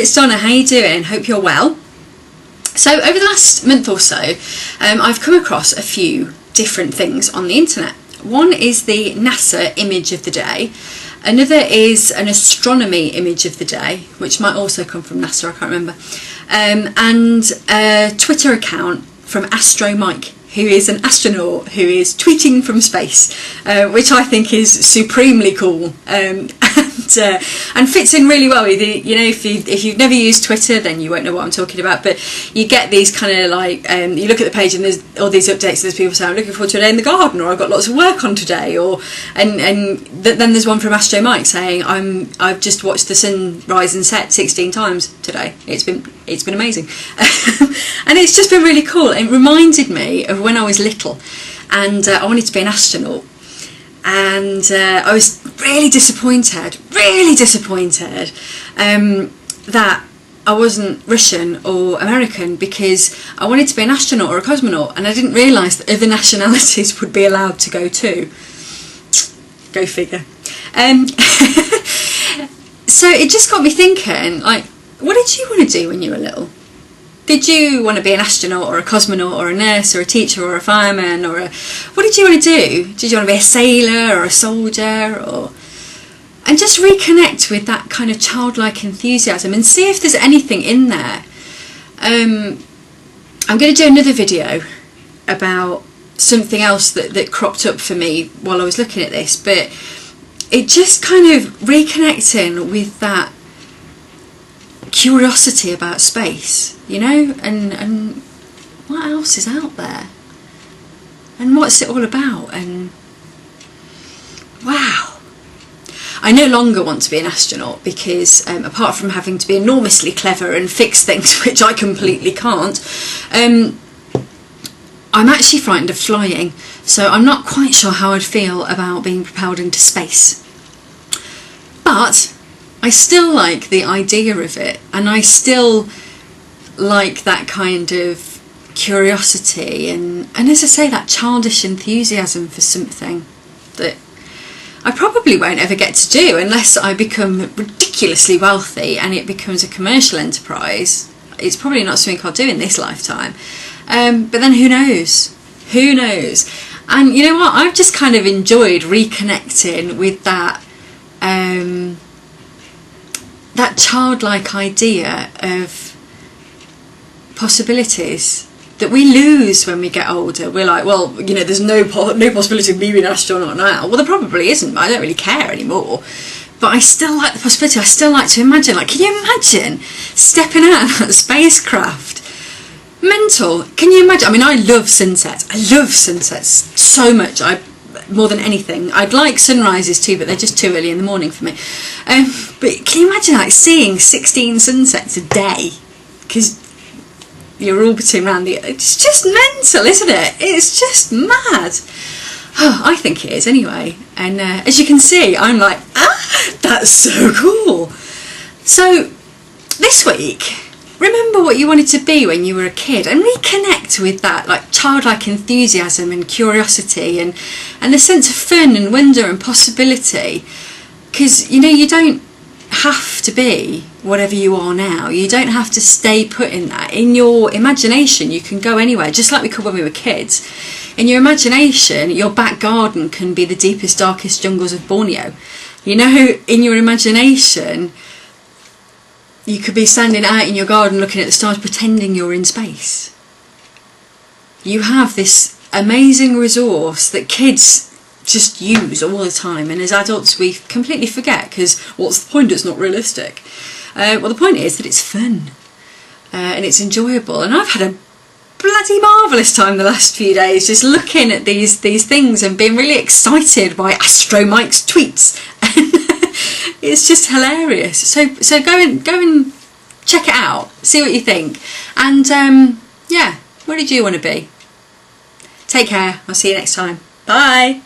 it's Donna. How you doing? Hope you're well. So over the last month or so, I've come across a few different things on the internet. One is the NASA image of the day. Another is an astronomy image of the day, which might also come from NASA, I can't remember. And a Twitter account from Astro Mike, who is an astronaut who is tweeting from space, which I think is supremely cool, and fits in really well with the, you know, if you've never used Twitter, then you won't know what I'm talking about. But you get these kind of like, you look at the page and there's all these updates. There's people saying, I'm looking forward to a day in the garden, or I've got lots of work on today, or then there's one from Astro Mike saying, I've just watched the sun rise and set 16 times today. It's been amazing. And it's just been really cool. It reminded me of when I was little and I wanted to be an astronaut, and I was really disappointed that I wasn't Russian or American, because I wanted to be an astronaut or a cosmonaut, and I didn't realise that other nationalities would be allowed to go too. Go figure. So it just got me thinking, like, what did you want to do when you were little? Did you want to be an astronaut or a cosmonaut or a nurse or a teacher or a fireman or what did you want to do? Did you want to be a sailor or a soldier, and just reconnect with that kind of childlike enthusiasm and see if there's anything in there. I'm going to do another video about something else that cropped up for me while I was looking at this, but it just kind of reconnecting with that curiosity about space, you know, and what else is out there, and what's it all about, and wow. I no longer want to be an astronaut because apart from having to be enormously clever and fix things, which I completely can't, I'm actually frightened of flying, so I'm not quite sure how I'd feel about being propelled into space. But I still like the idea of it, and I still like that kind of curiosity and as I say, that childish enthusiasm for something that I probably won't ever get to do unless I become ridiculously wealthy and it becomes a commercial enterprise. It's probably not something I'll do in this lifetime, but then who knows? Who knows? And you know what? I've just kind of enjoyed reconnecting with that that childlike idea of possibilities that we lose when we get older. We're like, well, you know, there's no possibility of me being an astronaut now. Well, there probably isn't, but I don't really care anymore. But I still like the possibility. I still like to imagine. Like, can you imagine stepping out of that spacecraft? Mental. Can you imagine? I mean, I love sunsets. I love sunsets so much. More than anything. I'd like sunrises too, but they're just too early in the morning for me. But can you imagine like seeing 16 sunsets a day? Because you're orbiting around it's just mental, isn't it? It's just mad. Oh, I think it is anyway. And as you can see, I'm like, that's so cool. So this week, remember what you wanted to be when you were a kid, and reconnect with that like childlike enthusiasm and curiosity and the sense of fun and wonder and possibility. Because, you know, you don't have to be whatever you are now. You don't have to stay put in that. In your imagination, you can go anywhere, just like we could when we were kids. In your imagination, your back garden can be the deepest, darkest jungles of Borneo. You know, in your imagination, you could be standing out in your garden looking at the stars, pretending you're in space. You have this amazing resource that kids just use all the time, and as adults we completely forget, because what's the point? It's not realistic. Well, the point is that it's fun and it's enjoyable, and I've had a bloody marvellous time the last few days just looking at these things and being really excited by Astro Mike's tweets. It's just hilarious. So go and check it out, see what you think, and yeah, where did you want to be? Take care. I'll see you next time. Bye.